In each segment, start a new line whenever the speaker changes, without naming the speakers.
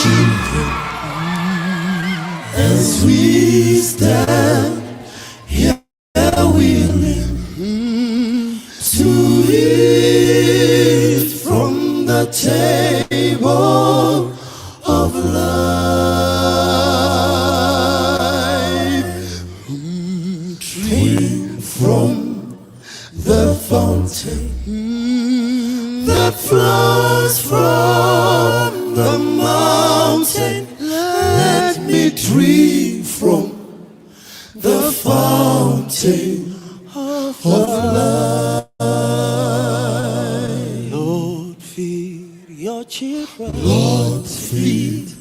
children, as we stand here willing to eat from the table of life, drink from the fountain that flows from the mountain. Let me drink from the fountain of life.
Lord, feed your children.
Lord, feed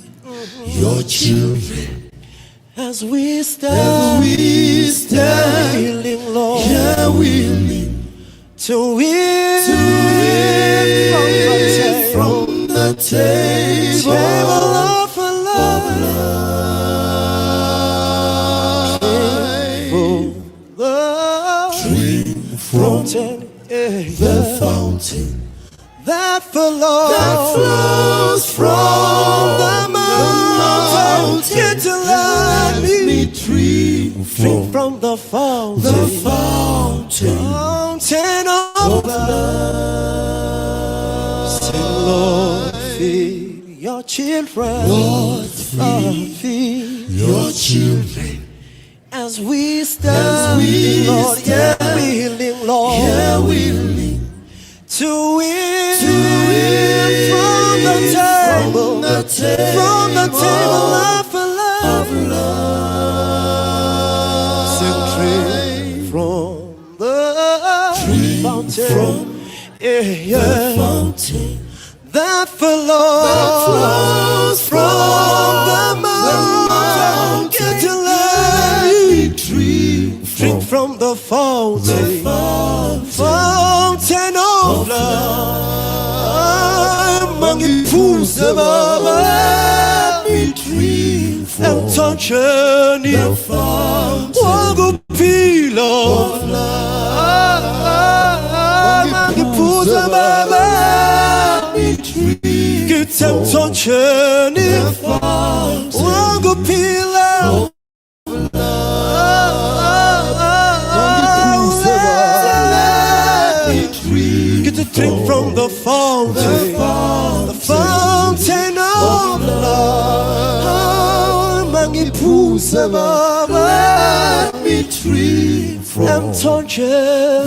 your children.
As we stand,
willing,
Lord,
yeah, willing
to eat
from the table
of life.
Drink from the fountain
that flows
from the mountain.
Get to let
me drink
from the fountain of love. Say, Lord, feed your children.
Lord, feed your children.
As we stand, Lord, yeah, willing, Lord,
yeah, willing
to eat from the table of love. So drink from the fountain,
the fountain
that flows from the mountain. Get to let me drink from the fountain of love. Mangi pusa baba,
let me drink from
the journey
the fountain
wangu pilo
of love.
Mangi pusa baba,
let me drink
get them journey
the fountain
wangu pilo
of
drink from the fountain of love. Mangi pusa baba,
let me drink from
the
fountain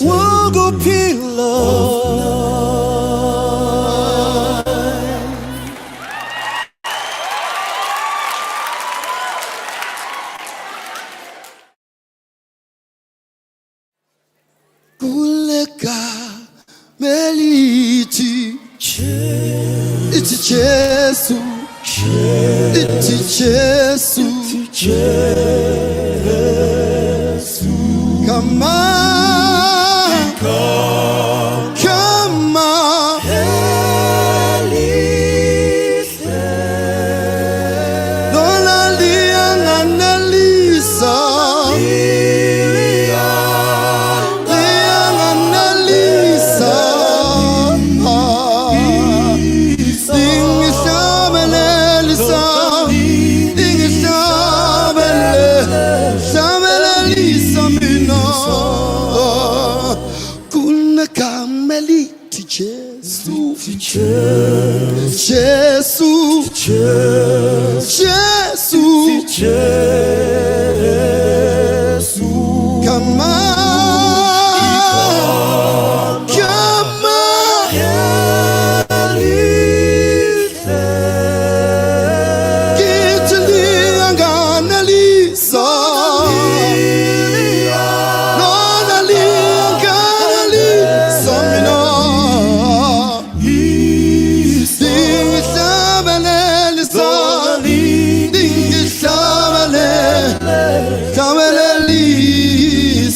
wangu pilo.
Kuleka meliti iti Jesu, iti Jesu, kama Jesu, kama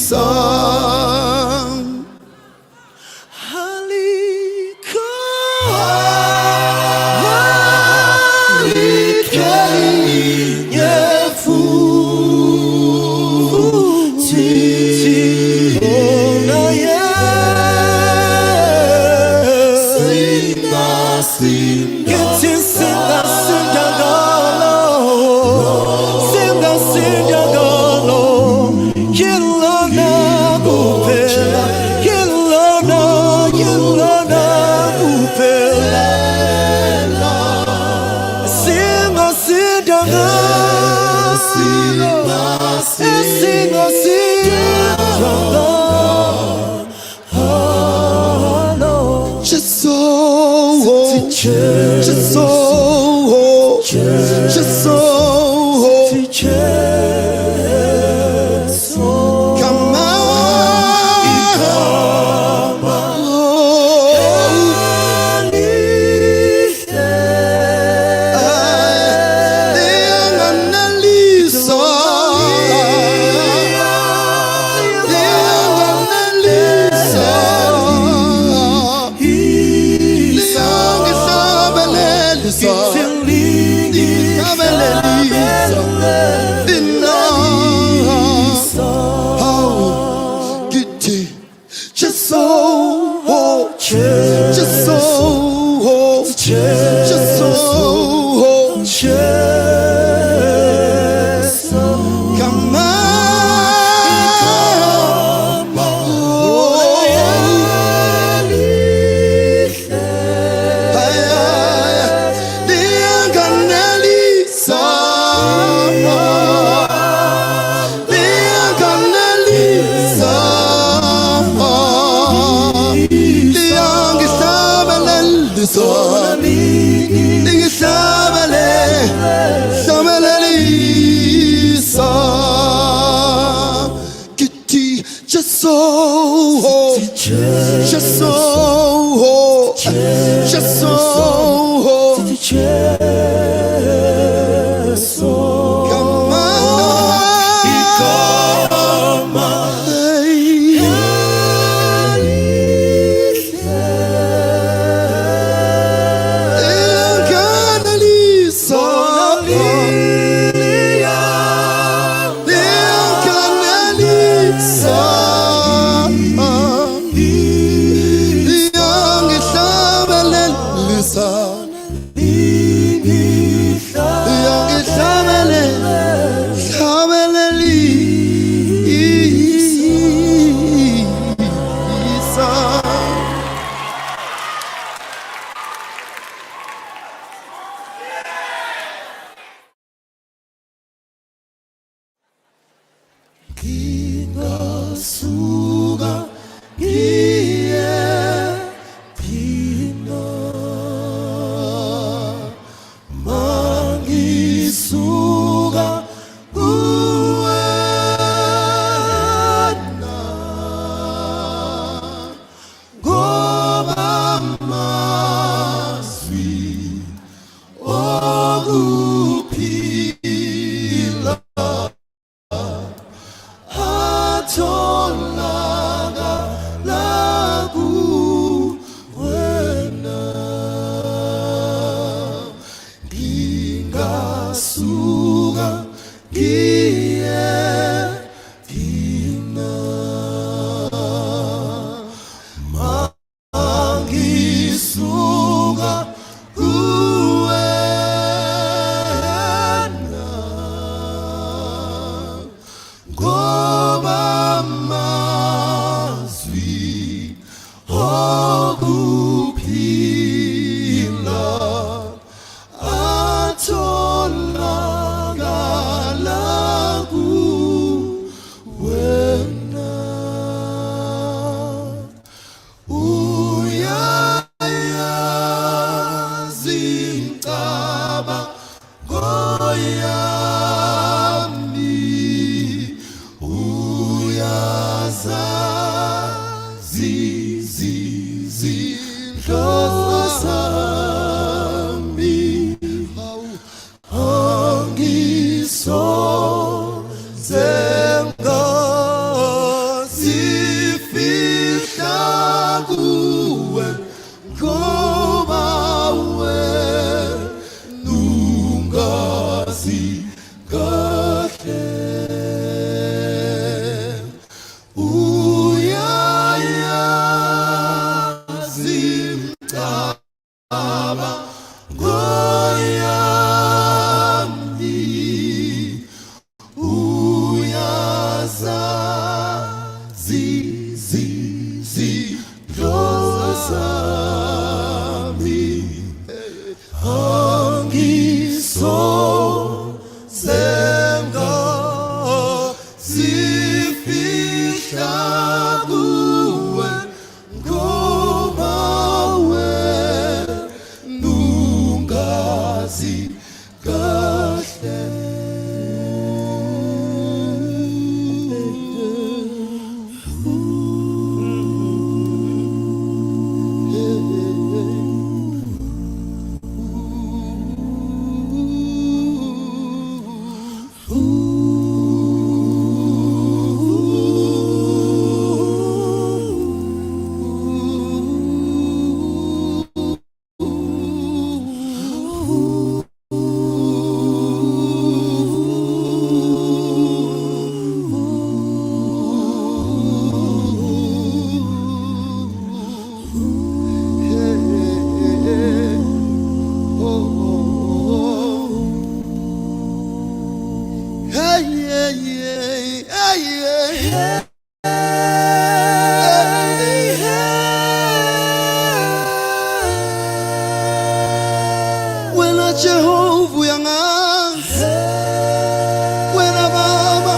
so
Yelona kupela Yelona kupela Singa sidanga Singa sidanga
Just so come on.
kuwe ngoba wena ungazi kahle. Wena Jehova yangazi, wena Baba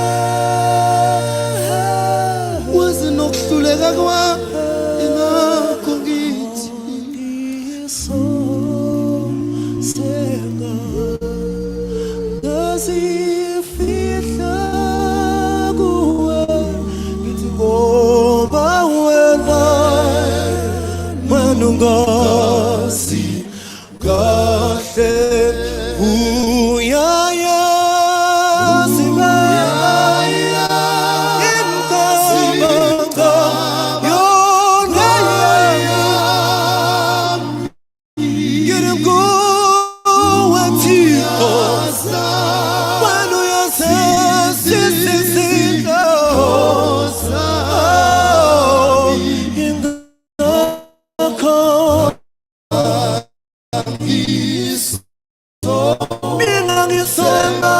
wazi nokuhluleka kwami ingakho ngithi senga ngazifihla kuwe ngithi ngoba wena ungazi kahle uyayazi imkabanga yona ngire kuwe Thixo wena uyasesisisa mina ngisema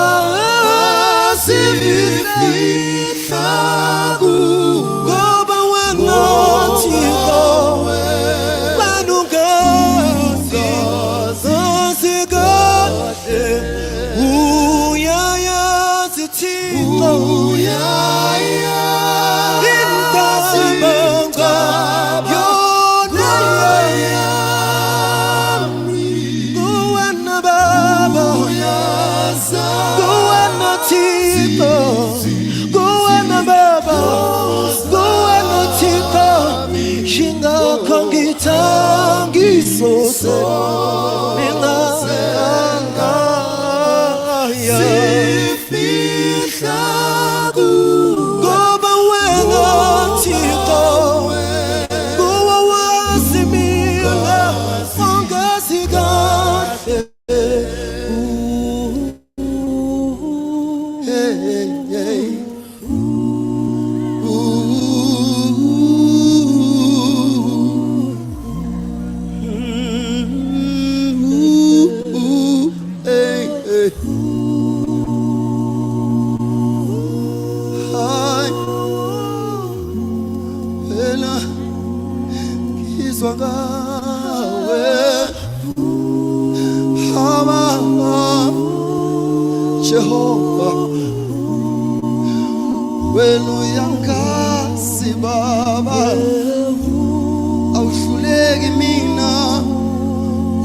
sifihla ngoba wena Thixo wena ungazi kahle uyayazi Thixo imkabanga yona ngithangisose mina sifihla ngoba wena Thixo kuwe wazi mina ungazi kahle. Ngizwa ngawe hamba Jehova wena uyangazi Baba awuhluleki mina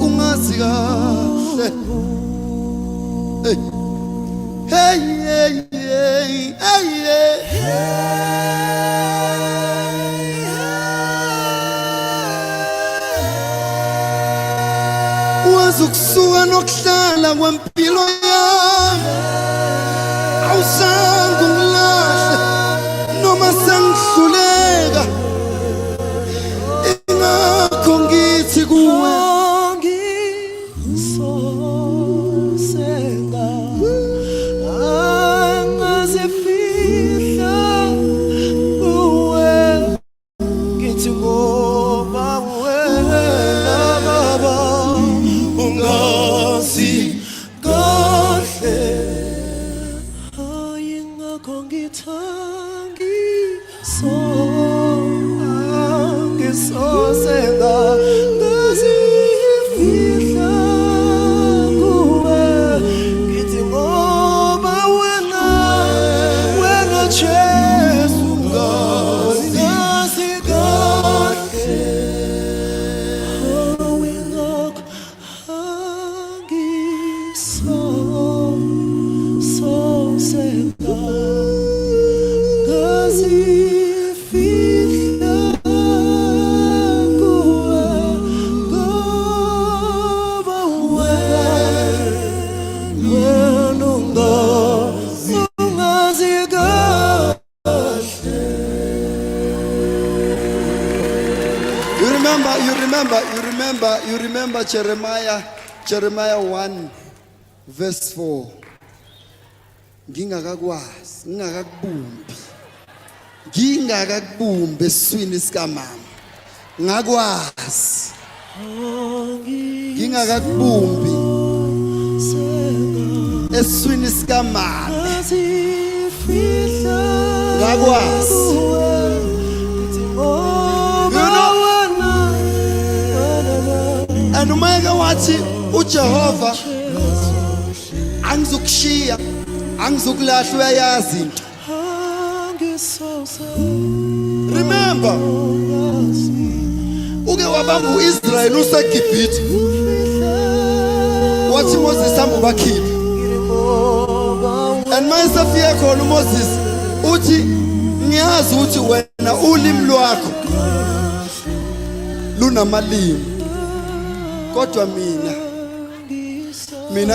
ungazi kahle. Hey hey hey hey wazukusuka nokuhlala kwempilo yami awuzange ungilahle noma sengihluleka ingakho ngithi kuwe ngisosenga angazifihla kuwe ngithi ngoba wena Baba ungazi kahle ayingakho ngithangisose remember Jeremiah 1 verse 4. Ngingakakubumbi eswini sikamama. Ngakwazi. Ngingakakubumbi eswini sikamama. Ngakwazi. And umayeke wathi uJehova angizokushiya angizokulahla uyayazi into. Remember uke wabamba uIsrael useGibhithe wathi Moses hamba ubakhiphe and mase afika khona uMoses uthi ngiyazi ukuthi wena ulimi lwakho lunamalimi kodwa mina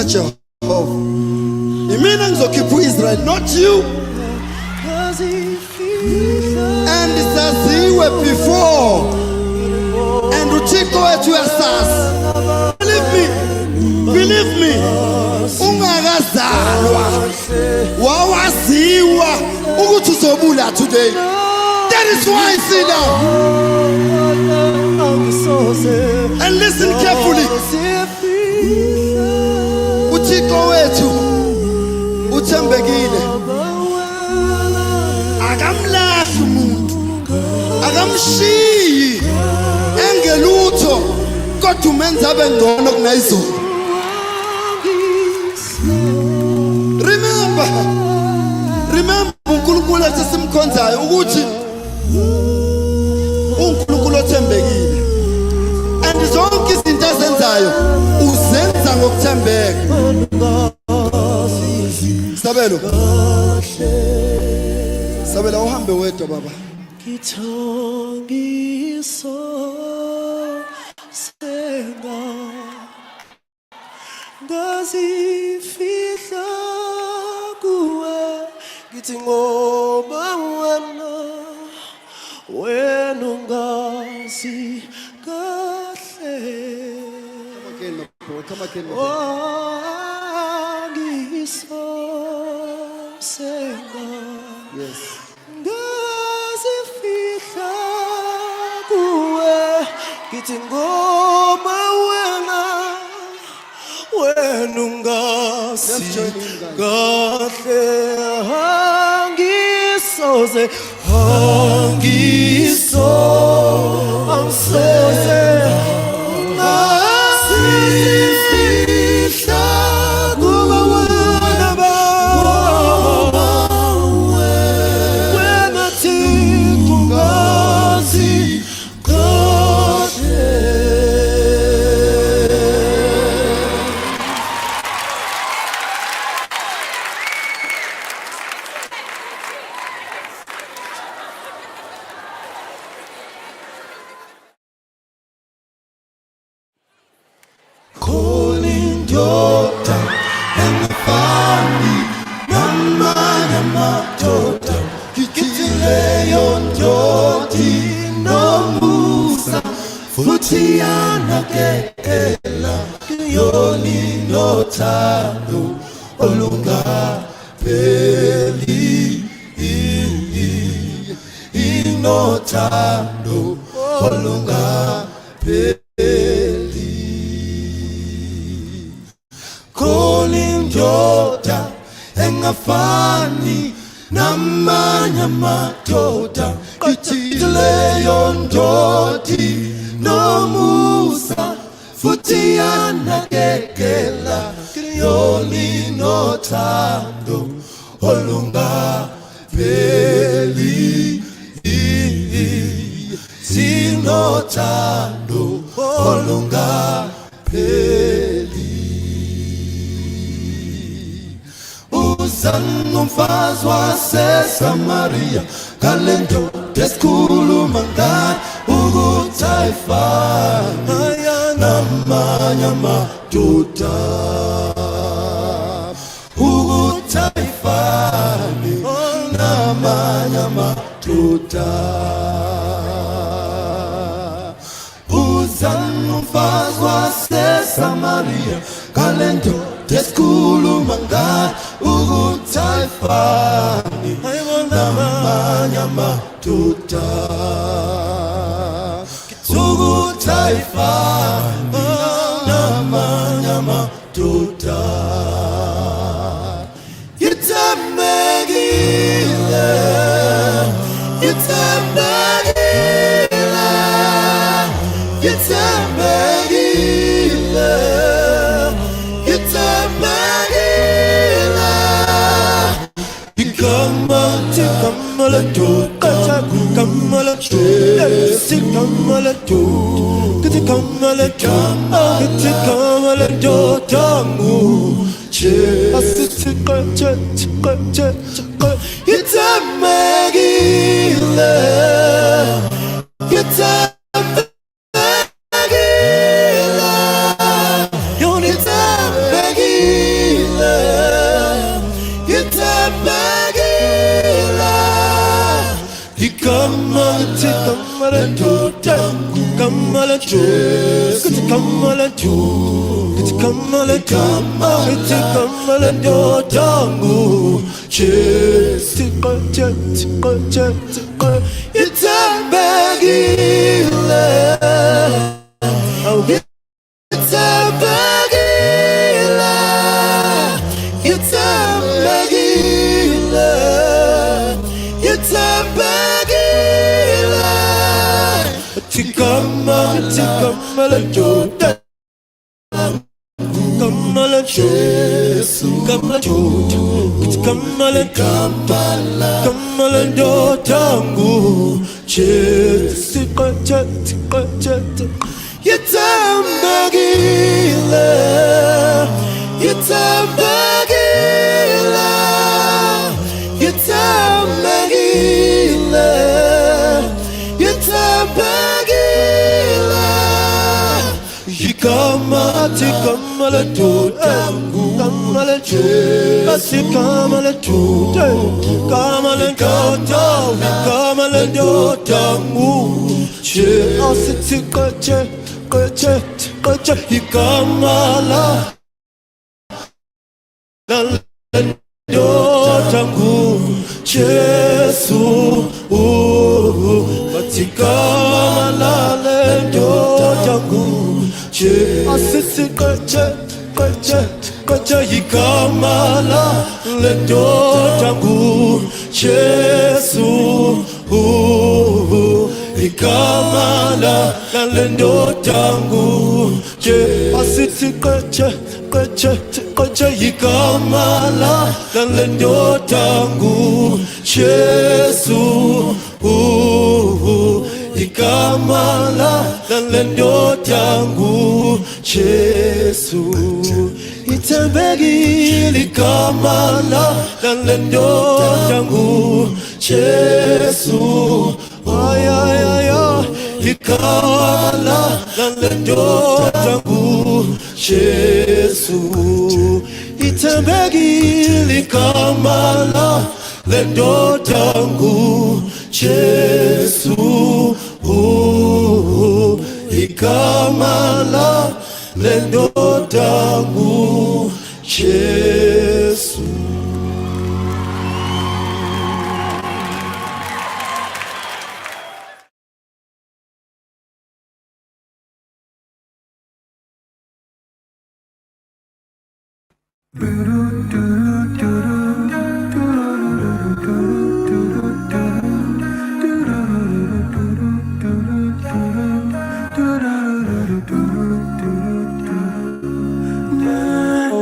Jehova imina ngizokhipha uIsrael not you and saziwe before and uThixo wethu uyasazi. Believe me ungakazalwa wawaziwa ukuthi uzobula today. That is why I sit down and listen carefully. uThixo wethu uthembekile, akamlahli umuntu, akamshiyi engelutho kodwa umenza abe ngcono kunayizolo. Remember uNkulunkulu esisimkhonzayo ukuthi uNkulunkulu othembekile and zonke izinto ezenzayo uzenza ngokuthembeka. Sabela uhambe wedwa baba.
Ngithongiso senga ngazifihla kuwe ngithi ngoba wena ungazi kahle.
Come again.
Ngiso senga.
Yes.
Ngazifihla kuwe ngithi ngoba wena ungazi kahle. Angisoze ngazifihla kuwe wena Thixo ungazi kahle. Kolindoda engafani namanye amadoda, ngithi leyo ndodi nomusa futhi yanakekela, yoni nothando olungapheli, inothando olungapheli. Kolindoda engafani namanye amadoda, ngithi leyo ndodi nomusa futhi yanakekela, yoni nothando olungapheli, sinothando olungapheli. Umfazi waseSamaria kalento esikhuluma ngani ukuthi ayifani namanye amadoda, ukuthi ayifani namanye amadoda. waseSamaria kalento tesikhuluma ngayo ukuthi ayifani namanye amadoda ukuthi ayifani namanye amadoda yithembekile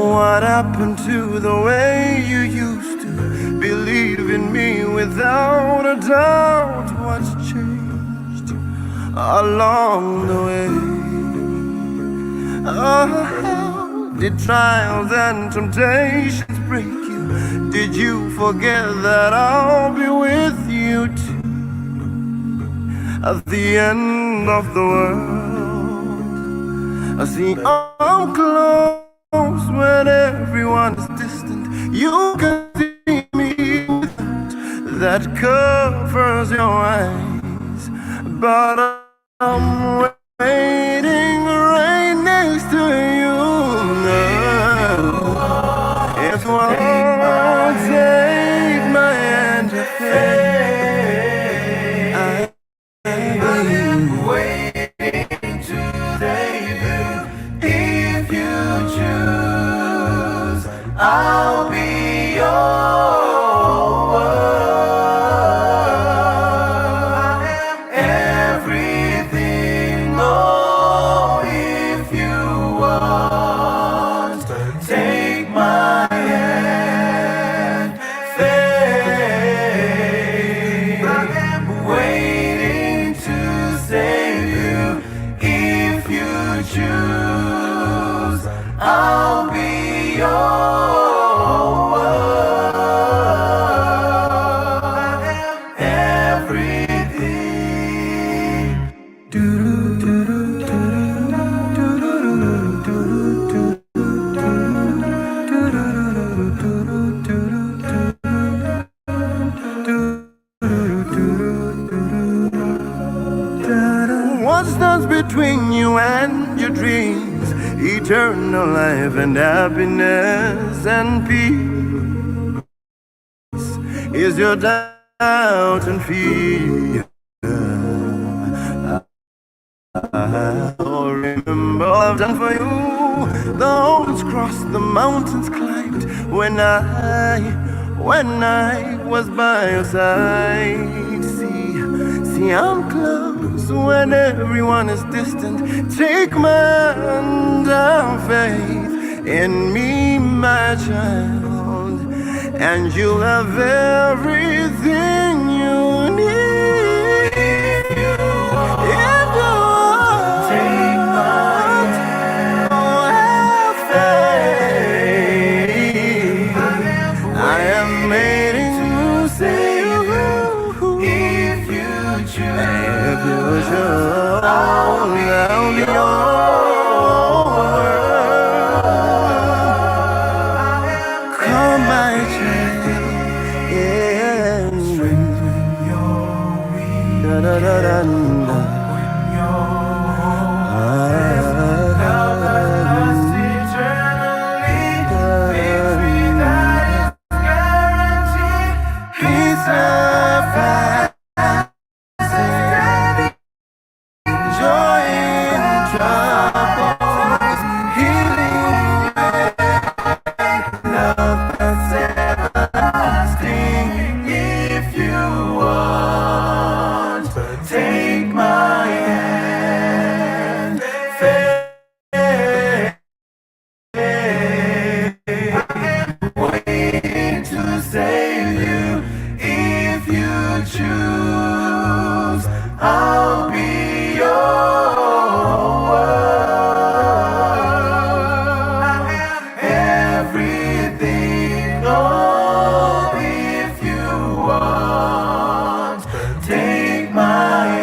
What happened to the way you used to believe in me without a doubt? What's changed along the way? Oh, did trials and temptations break you? Did you forget that I'll be with you too at the end of the world? I see I'm close when everyone is distant. You can see me without that covers your eyes, but I'm waiting right next to you. stands between you and your dreams, eternal life and happiness and peace is your doubt and fear. Oh, remember all I've done for you. The mountains crossed, the mountains climbed when I was by your side. See, I'm close when everyone is distant. Take my hand, have faith in me, my child, and you'll have everything you need. I'll be your come, my child, and strengthen your wings. Da da da da da. Help us eternally. Victory that is guaranteed. Peace and joy in troubles, healing, love that's everlasting. If you want, take my hand, faith, waiting to save you. If you choose, I'll be everything. Oh, if you want, take my